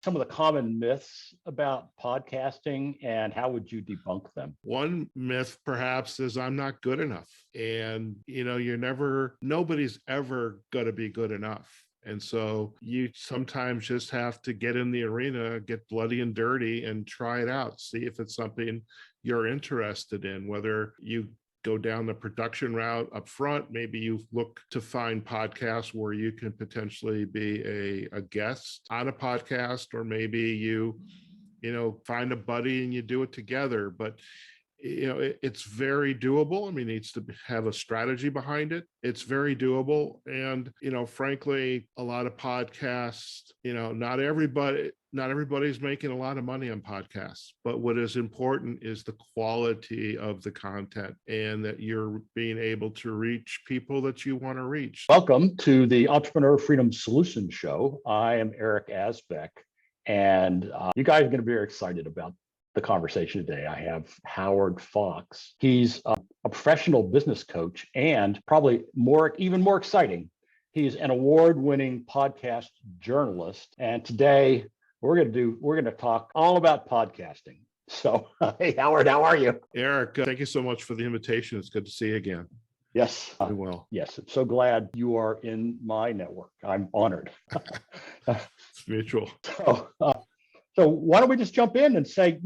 some of the common myths about podcasting and how would you debunk them? One myth perhaps is I'm not good enough. And, nobody's ever going to be good enough. And so you sometimes just have to get in the arena, get bloody and dirty and try it out. See if it's something you're interested in, whether you go down the production route up front. Maybe you look to find podcasts where you can potentially be a guest on a podcast, or maybe you find a buddy and you do it together. But it's very doable. I mean, it needs to have a strategy behind it. It's very doable. And, frankly, a lot of podcasts, not everybody's making a lot of money on podcasts, but what is important is the quality of the content and that you're being able to reach people that you want to reach. Welcome to the Entrepreneur Freedom Solutions Show. I am Eric Asbeck, and you guys are going to be very excited about the conversation today. I have Howard Fox. He's a professional business coach, and probably even more exciting, he's an award-winning podcast journalist. And today we're going to talk all about podcasting. So, hey, Howard, how are you? Eric, thank you so much for the invitation. It's good to see you again. Yes. Very well. Yes. I'm so glad you are in my network. I'm honored. It's mutual. So why don't we just jump in and say,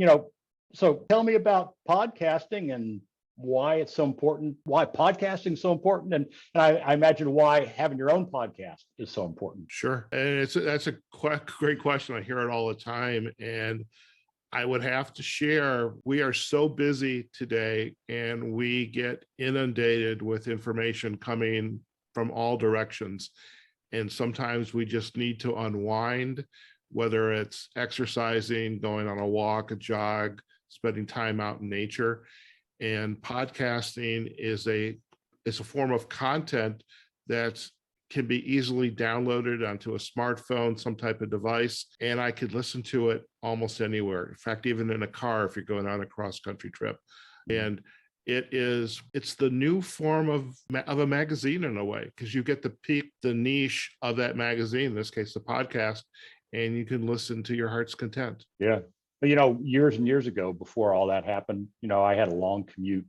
so tell me about podcasting and why it's so important, why podcasting is so important, and I imagine why having your own podcast is so important. Sure. And that's a great question. I hear it all the time. And I would have to share, we are so busy today and we get inundated with information coming from all directions. And sometimes we just need to unwind, whether it's exercising, going on a walk, a jog, spending time out in nature. And podcasting is a form of content that can be easily downloaded onto a smartphone, some type of device, and I could listen to it almost anywhere. In fact, even in a car, if you're going on a cross-country trip. And it's the new form of a magazine in a way, because you get to pick the niche of that magazine, in this case, the podcast, and you can listen to your heart's content. Yeah. But, years and years ago, before all that happened, I had a long commute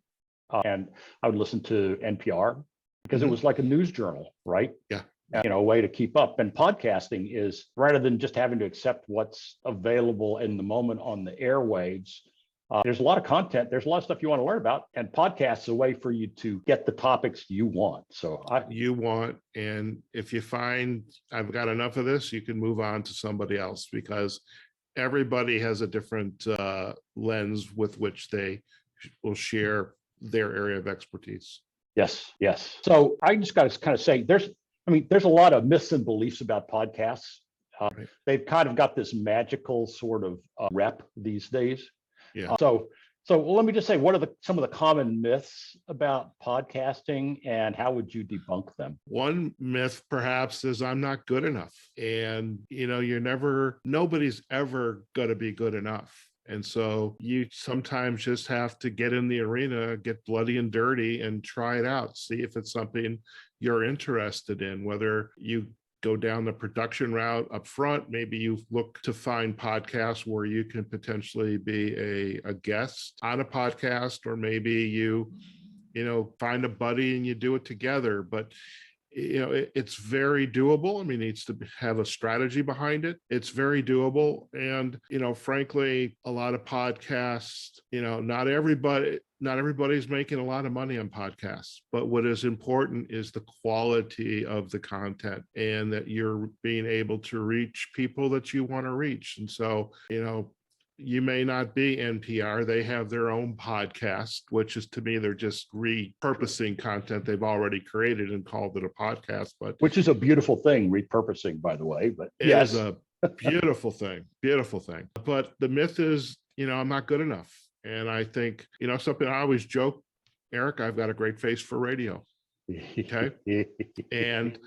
and I would listen to NPR because it was like a news journal, right? Yeah. A way to keep up. And podcasting is, rather than just having to accept what's available in the moment on the airwaves, there's a lot of content. There's a lot of stuff you want to learn about. And podcasts is a way for you to get the topics you want. And if you find I've got enough of this, you can move on to somebody else, because everybody has a different lens with which they will share their area of expertise. Yes. So I just got to kind of say, there's a lot of myths and beliefs about podcasts. Right. They've kind of got this magical sort of rep these days. Yeah. So let me just say, what are some of the common myths about podcasting and how would you debunk them? One myth perhaps is I'm not good enough. And, nobody's ever going to be good enough. And so you sometimes just have to get in the arena, get bloody and dirty and try it out. See if it's something you're interested in, whether you go down the production route up front. Maybe you look to find podcasts where you can potentially be a guest on a podcast, or maybe you find a buddy and you do it together. But it's very doable. I mean, it needs to have a strategy behind it. It's very doable. And, frankly, a lot of podcasts, not everybody's making a lot of money on podcasts, but what is important is the quality of the content and that you're being able to reach people that you want to reach. And so, you may not be NPR. They have their own podcast, which is, to me, they're just repurposing content they've already created and called it a podcast. But which is a beautiful thing, repurposing, by the way. But it is a beautiful thing. But the myth is, I'm not good enough. And I think, something I always joke, Eric, I've got a great face for radio. Okay. And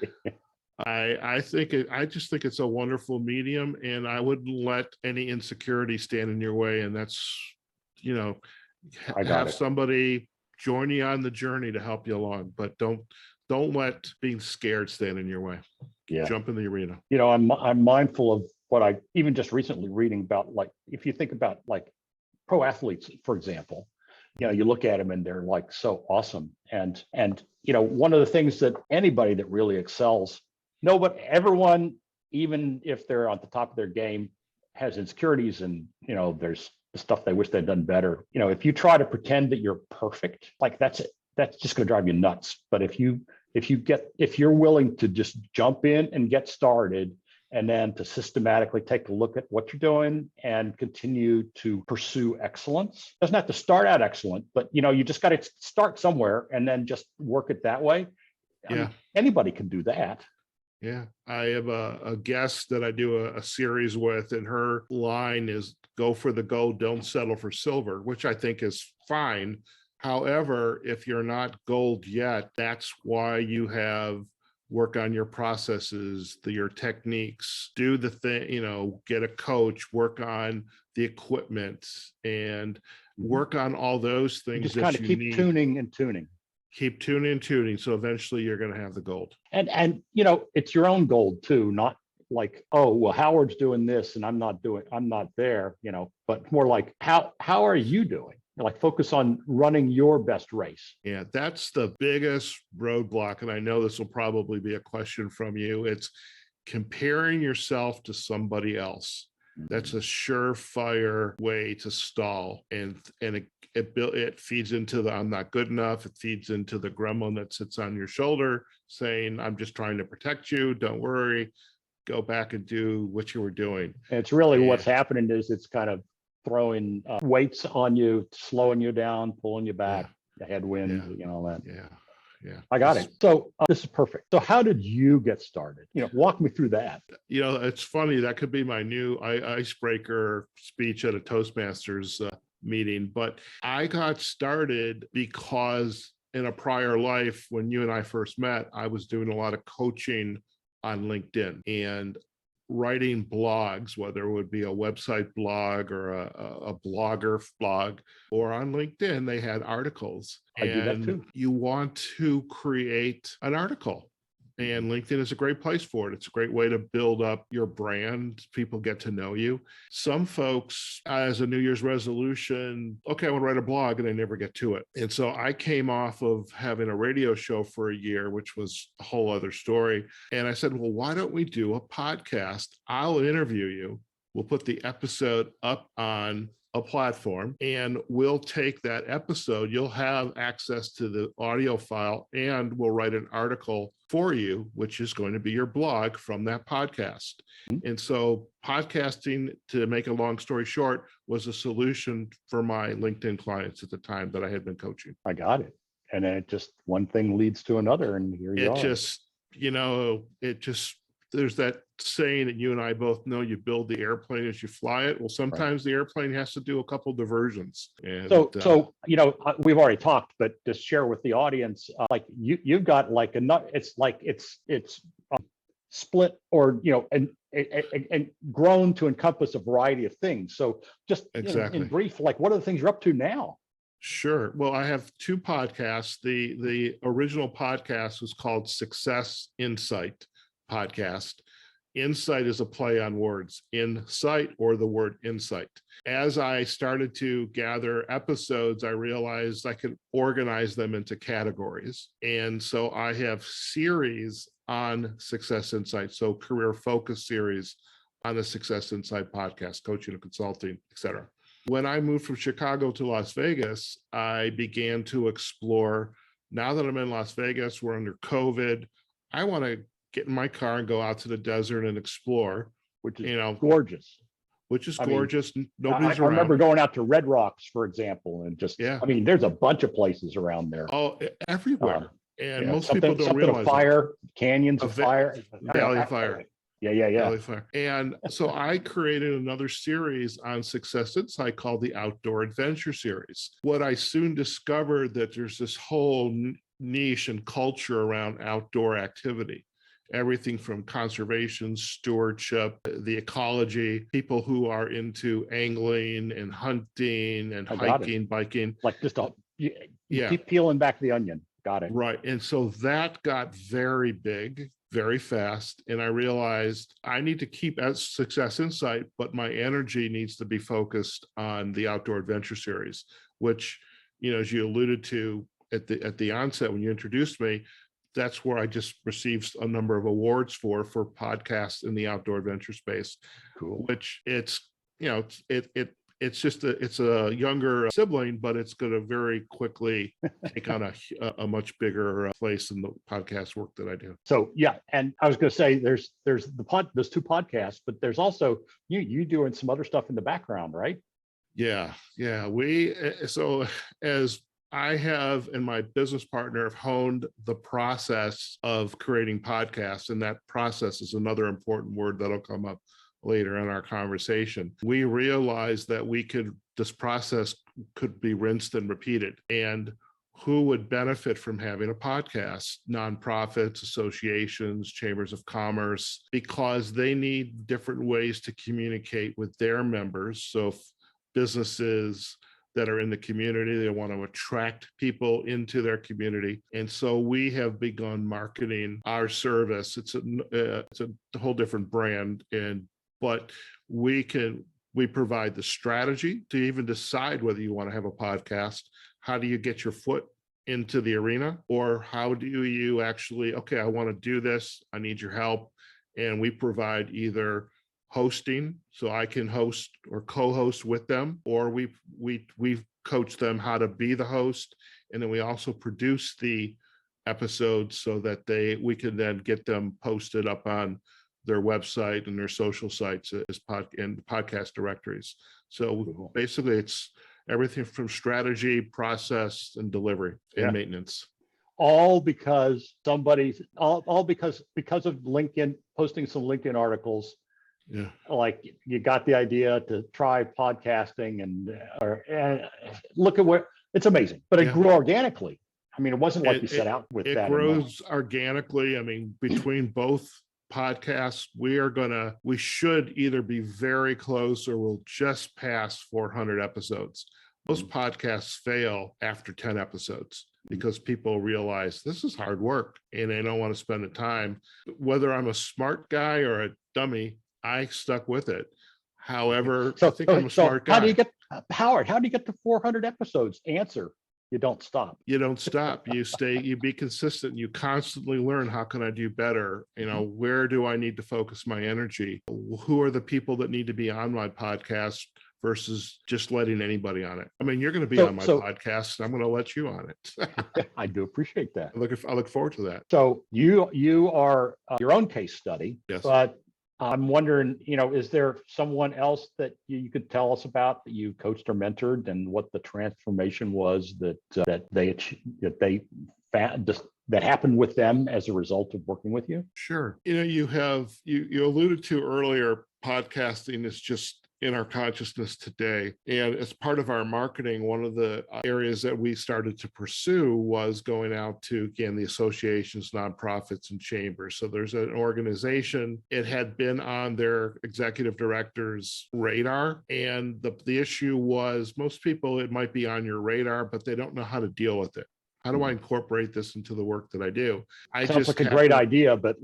I just think it's a wonderful medium, and I wouldn't let any insecurity stand in your way. And that's, have somebody join you on the journey to help you along, but don't let being scared stand in your way. Yeah. Jump in the arena. I'm mindful of what I even just recently reading about, like, if you think about like pro athletes, for example, you look at them and they're like so awesome. And one of the things that anybody that really excels, nobody, everyone, even if they're at the top of their game, has insecurities, and there's stuff they wish they'd done better. If you try to pretend that you're perfect, like that's just going to drive you nuts. But if you're willing to just jump in and get started, and then to systematically take a look at what you're doing and continue to pursue excellence. Doesn't have to start out excellent, but you just got to start somewhere and then just work it that way. I mean, anybody can do that. Yeah, I have a guest that I do a series with, and her line is "Go for the gold, don't settle for silver," which I think is fine. However, if you're not gold yet, that's why you have work on your processes, your techniques, do the thing, get a coach, work on the equipment, and work on all those things. You just kind of keep tuning and tuning. Keep tuning and tuning. So eventually you're going to have the gold. And it's your own gold too, not like, oh, well, Howard's doing this and I'm not there, but more like, how are you doing? Like, focus on running your best race. Yeah, that's the biggest roadblock. And I know this will probably be a question from you. It's comparing yourself to somebody else. That's a surefire way to stall. And it feeds into the I'm not good enough. It feeds into the gremlin that sits on your shoulder saying, I'm just trying to protect you. Don't worry. Go back and do what you were doing. And it's really what's happening is it's kind of throwing weights on you, slowing you down, pulling you back, the headwind, all that. Yeah. I got it. So this is perfect. So how did you get started? Walk me through that. It's funny. That could be my new icebreaker speech at a Toastmasters meeting. But I got started because in a prior life, when you and I first met, I was doing a lot of coaching on LinkedIn and writing blogs, whether it would be a website blog or a blogger blog, or on LinkedIn, they had articles. I do that too. You want to create an article. And LinkedIn is a great place for it. It's a great way to build up your brand. People get to know you. Some folks, as a New Year's resolution, okay, I want to write a blog, and they never get to it. And so I came off of having a radio show for a year, which was a whole other story. And I said, well, why don't we do a podcast? I'll interview you. We'll put the episode up on a platform, and we'll take that episode. You'll have access to the audio file, and we'll write an article for you, which is going to be your blog from that podcast. And so podcasting, to make a long story short, was a solution for my LinkedIn clients at the time that I had been coaching. I got it. And then it just, one thing leads to another, and here you are. There's that saying that you and I both know, you build the airplane as you fly it. Well, sometimes the airplane has to do a couple diversions. And, so we've already talked, but just share with the audience, like you've got like it's split, or and grown to encompass a variety of things. So just in brief, like, what are the things you're up to now? Sure. Well, I have two podcasts. The original podcast was called Success Insight Podcast. Insight is a play on words, insight, or the word insight. As I started to gather episodes, I realized I could organize them into categories. And so I have series on Success Insight. So career focus series on the Success Insight podcast, coaching and consulting, etc. When I moved from Chicago to Las Vegas, I began to explore, now that I'm in Las Vegas, we're under COVID, I want to get in my car and go out to the desert and explore, which is gorgeous. Nobody's around. I remember going out to Red Rocks, for example, and just, I mean, there's a bunch of places around there. Oh, everywhere. And most people don't realize fire, canyons of fire. Valley of Fire. Yeah. Valley Fire. And so I created another series on Success Insight called the Outdoor Adventure Series. What I soon discovered, that there's this whole niche and culture around outdoor activity. Everything from conservation, stewardship, the ecology, people who are into angling and hunting and hiking, biking. Like just keep peeling back the onion. Got it. Right. And so that got very big. very fast. And I realized I need to keep Success Insight, but my energy needs to be focused on the Outdoor Adventure Series, which, as you alluded to at the onset when you introduced me, that's where I just received a number of awards for podcasts in the outdoor adventure space. Cool. Which it's it's a younger sibling, but it's going to very quickly take on a much bigger place in the podcast work that I do. So yeah, and I was going to say there's those two podcasts, but there's also you doing some other stuff in the background, right? Yeah. So as I have and my business partner have honed the process of creating podcasts, and that process is another important word that'll come up later in our conversation. We realized that this process could be rinsed and repeated. And who would benefit from having a podcast? Nonprofits, associations, chambers of commerce, because they need different ways to communicate with their members. So businesses that are in the community, they want to attract people into their community. And so we have begun marketing our service. It's a whole different brand, but we provide the strategy to even decide whether you want to have a podcast. How do you get your foot into the arena? Or how do you actually, okay, I want to do this, I need your help. And we provide either hosting, so I can host or co-host with them, or we coach them how to be the host, and then we also produce the episodes so that we can then get them posted up on their website and their social sites as podcast directories. So basically, it's everything from strategy, process, and delivery and maintenance. All because all because of LinkedIn, posting some LinkedIn articles. Yeah, like you got the idea to try podcasting, and look at where it's amazing. But it grew organically. I mean, it wasn't like you set out with that. It grows organically. I mean, between both podcasts, we should either be very close or we'll just pass 400 episodes. Most podcasts fail after 10 episodes because people realize this is hard work and they don't want to spend the time. Whether I'm a smart guy or a dummy, I stuck with it. However, I think I'm a smart guy. Howard, how do you get to 400 episodes? Answer: you don't stop. You don't stop. You be consistent. You constantly learn, how can I do better? Where do I need to focus my energy? Who are the people that need to be on my podcast versus just letting anybody on it? I mean, you're going to be on my podcast. I'm going to let you on it. I do appreciate that. I look forward to that. So you are your own case study. Yes. But I'm wondering, is there someone else that you could tell us about that you coached or mentored, and what the transformation was that happened with them as a result of working with you? Sure. You alluded to earlier, podcasting is just in our consciousness today. And as part of our marketing, one of the areas that we started to pursue was going out to, again, the associations, nonprofits, and chambers. So there's an organization, it had been on their executive director's radar. And the issue was, most people, it might be on your radar, but they don't know how to deal with it. How do I incorporate this into the work that I do? Sounds like a great idea, but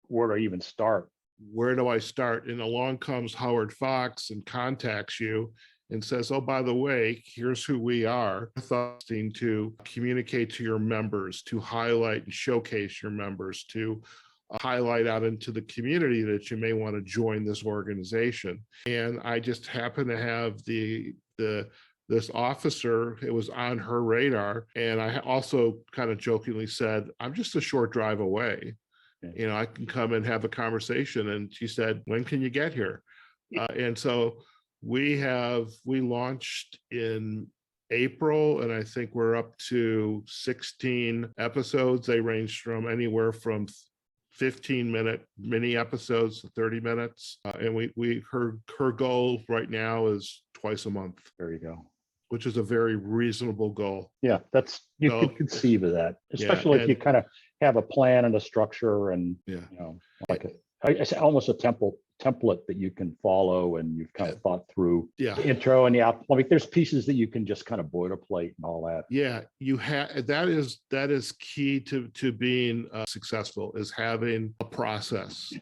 where do I even start? Where do I start? And along comes Howard Fox and contacts you and says, oh, by the way, here's who we are. To communicate to your members, to highlight and showcase your members, to highlight out into the community that you may want to join this organization. And I just happen to have this officer, it was on her radar. And I also kind of jokingly said, I'm just a short drive away. I can come and have a conversation. And she said, when can you get here? And so we launched in April, and I think we're up to 16 episodes. They range from anywhere from 15-minute mini episodes to 30 minutes. And her goal right now is twice a month. There you go. Which is a very reasonable goal. Yeah, you can conceive of that, especially if you kind of have a plan and a structure, and it's almost a template that you can follow, and you've kind of thought through Yeah. the intro and the out. I mean, there's pieces that you can just kind of boilerplate and all that. Yeah, you have that is key to being successful, is having a process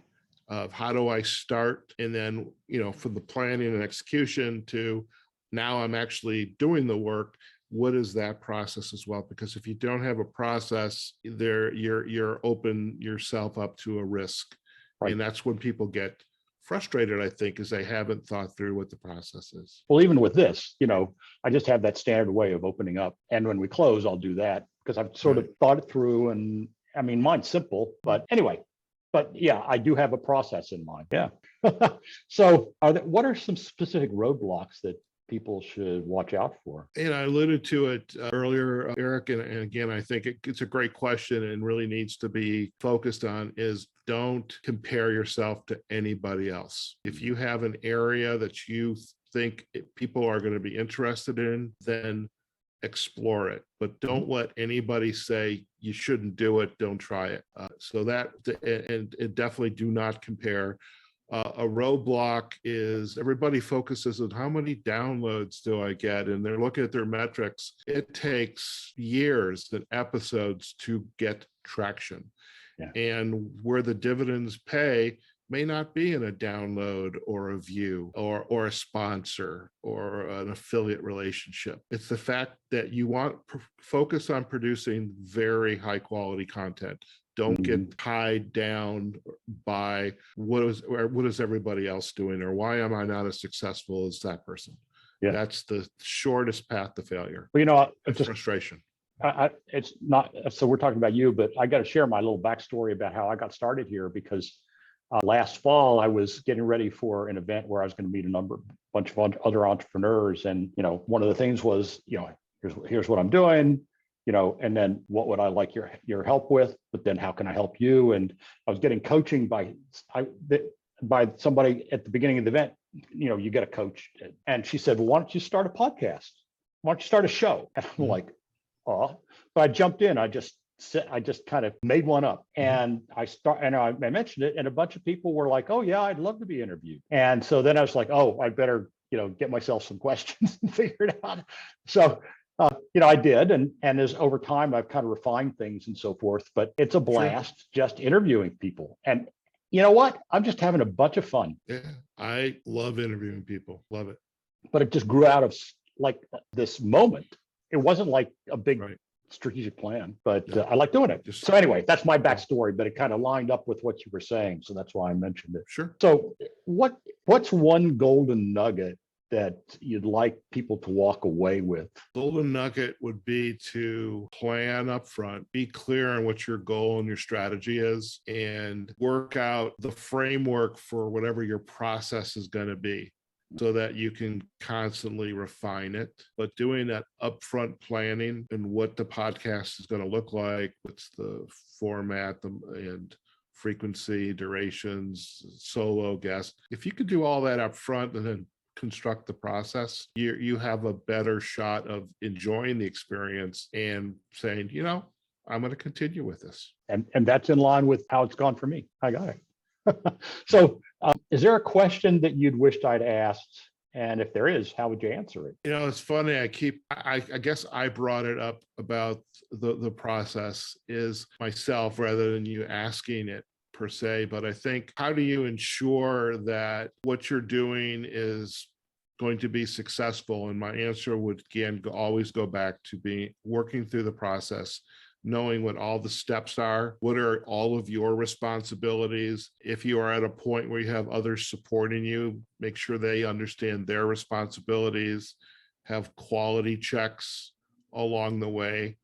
of how do I start, and then from the planning and execution to now I'm actually doing the work. What is that process as well? Because if you don't have a process, you're open yourself up to a risk, Right. and that's when people get frustrated, I think, is they haven't thought through what the process is. Well, even with this, I just have that standard way of opening up. And when we close, I'll do that because I've sort of thought it through. And I mean, mine's simple, but anyway, but yeah, I do have a process in mind. Yeah. So what are some specific roadblocks that people should watch out for? And I alluded to it earlier, Eric, and again, I think it's a great question and really needs to be focused on, is don't compare yourself to anybody else. If you have an area that you think people are going to be interested in, then explore it, but don't let anybody say you shouldn't do it, don't try it. And definitely do not compare. A roadblock is everybody focuses on how many downloads do I get, and they're looking at their metrics. It takes years and episodes to get traction. Yeah. And where the dividends pay may not be in a download or a view or a sponsor or an affiliate relationship. It's the fact that you want focus on producing very high quality content. Don't get tied down by what is everybody else doing, or why am I not as successful as that person? Yeah. That's the shortest path to failure. Well, it's frustration. It's not, so we're talking about you, but I got to share my little backstory about how I got started here, because last fall I was getting ready for an event where I was going to meet bunch of other entrepreneurs. And, one of the things was, here's what I'm doing. And then what would I like your help with? But then how can I help you? And I was getting coaching by somebody at the beginning of the event. You get a coach, and she said, well, why don't you start a podcast? Why don't you start a show? And I'm like, oh, but I jumped in. I just kind of made one up, and I mentioned it, and a bunch of people were like, oh yeah, I'd love to be interviewed. And so then I was like, oh, I better, get myself some questions and figure it out. So I did. And as over time, I've kind of refined things and so forth, but it's a blast just interviewing people. And you know what? I'm just having a bunch of fun. Yeah, I love interviewing people. Love it. But it just grew out of like this moment. It wasn't like a big strategic plan, but I like doing it. So anyway, that's my backstory, but it kind of lined up with what you were saying. So that's why I mentioned it. Sure. So what's one golden nugget that you'd like people to walk away with? Golden nugget would be to plan up front, be clear on what your goal and your strategy is, and work out the framework for whatever your process is going to be, so that you can constantly refine it. But doing that upfront planning and what the podcast is going to look like, what's the format and frequency, durations, solo guests. If you could do all that up front and then construct the process, you have a better shot of enjoying the experience and saying, I'm going to continue with this. And that's in line with how it's gone for me. I got it. So is there a question that you'd wished I'd asked? And if there is, how would you answer it? It's funny. I guess I brought it up about the process is myself rather than you asking it per se, but I think, how do you ensure that what you're doing is going to be successful? And my answer would again always go back to working through the process, knowing what all the steps are, what are all of your responsibilities. If you are at a point where you have others supporting you, make sure they understand their responsibilities, have quality checks along the way.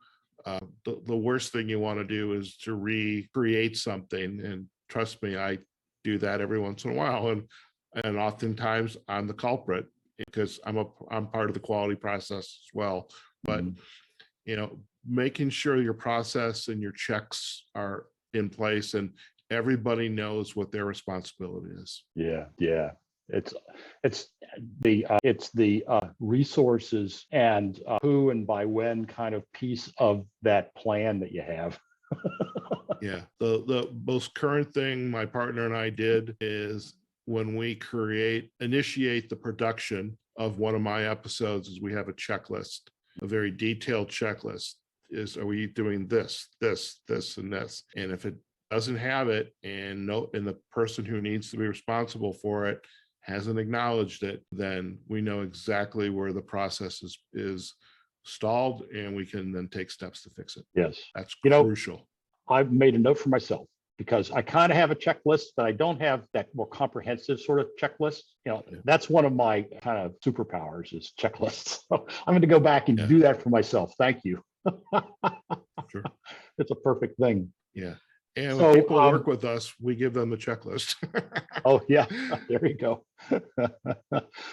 The worst thing you want to do is to recreate something. And trust me, I do that every once in a while. And oftentimes I'm the culprit because I'm part of the quality process as well. But, making sure your process and your checks are in place and everybody knows what their responsibility is. Yeah. It's the resources and who and by when kind of piece of that plan that you have. Yeah. The most current thing my partner and I did is when we initiate the production of one of my episodes, is we have a checklist, a very detailed checklist. Are we doing this, and this? And if it doesn't have it, and the person who needs to be responsible for it hasn't acknowledged it, then we know exactly where the process is stalled, and we can then take steps to fix it. Yes. That's You know, crucial. I've made a note for myself because I kind of have a checklist, but I don't have that more comprehensive sort of checklist. Yeah. That's one of my kind of superpowers is checklists. So I'm going to go back and do that for myself. Thank you. Sure. It's a perfect thing. Yeah. And So, when people work with us, we give them a checklist. Oh yeah, there you go.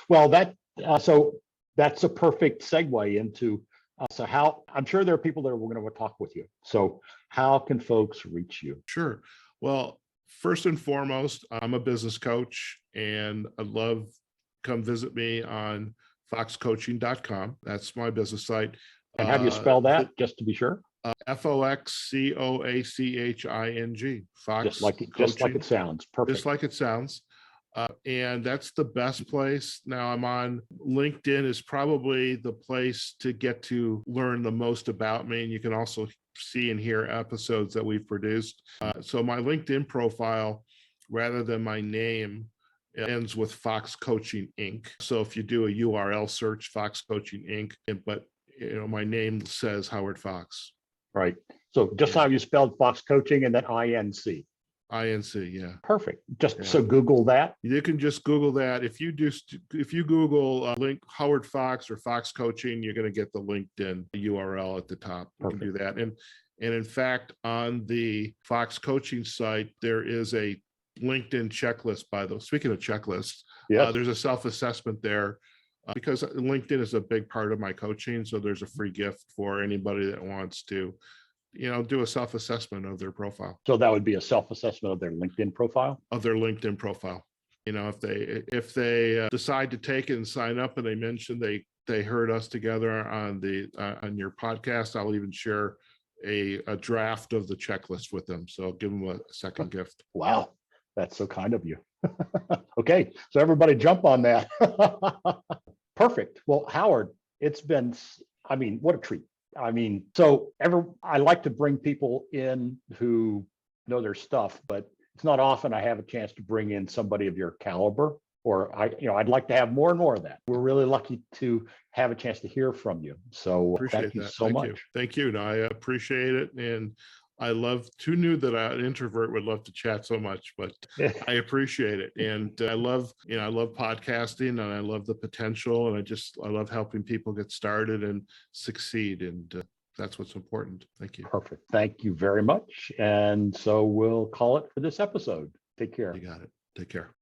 Well, so that's a perfect segue into so how I'm sure there are people that are going to talk with you. So how can folks reach you? Sure. Well, first and foremost, I'm a business coach, and I'd love come visit me on foxcoaching.com. That's my business site. And how do you spell that, just to be sure? FOXCOACHING. Fox Just like it sounds. Perfect. Just like it sounds. And that's the best place. Now I'm on LinkedIn is probably the place to get to learn the most about me. And you can also see and hear episodes that we've produced. So my LinkedIn profile, rather than my name, ends with Fox Coaching Inc. So if you do a URL search, Fox Coaching Inc., but my name says Howard Fox. Right. So just how you spelled Fox Coaching and then INC. INC, yeah. Perfect. So Google that. You can just Google that. If you Google link Howard Fox or Fox Coaching, you're going to get the LinkedIn URL at the top. You can do that. And in fact, on the Fox Coaching site, there is a LinkedIn checklist. Speaking of checklists, there's a self-assessment there. Because LinkedIn is a big part of my coaching. So there's a free gift for anybody that wants to, do a self-assessment of their profile. So that would be a self-assessment of their LinkedIn profile? If they decide to take it and sign up and they mention they heard us together on your podcast, I'll even share a draft of the checklist with them. So I'll give them a second gift. Wow. That's so kind of you. Okay. So everybody jump on that. Perfect. Well, Howard, it's been, what a treat. I like to bring people in who know their stuff, but it's not often I have a chance to bring in somebody of your caliber, or I'd like to have more and more of that. We're really lucky to have a chance to hear from you. So thank you so much. Thank you. No, I appreciate it. And who knew that an introvert would love to chat so much, but I appreciate it. And I love podcasting, and I love the potential, and I love helping people get started and succeed. And that's what's important. Thank you. Perfect. Thank you very much. And so we'll call it for this episode. Take care. You got it. Take care.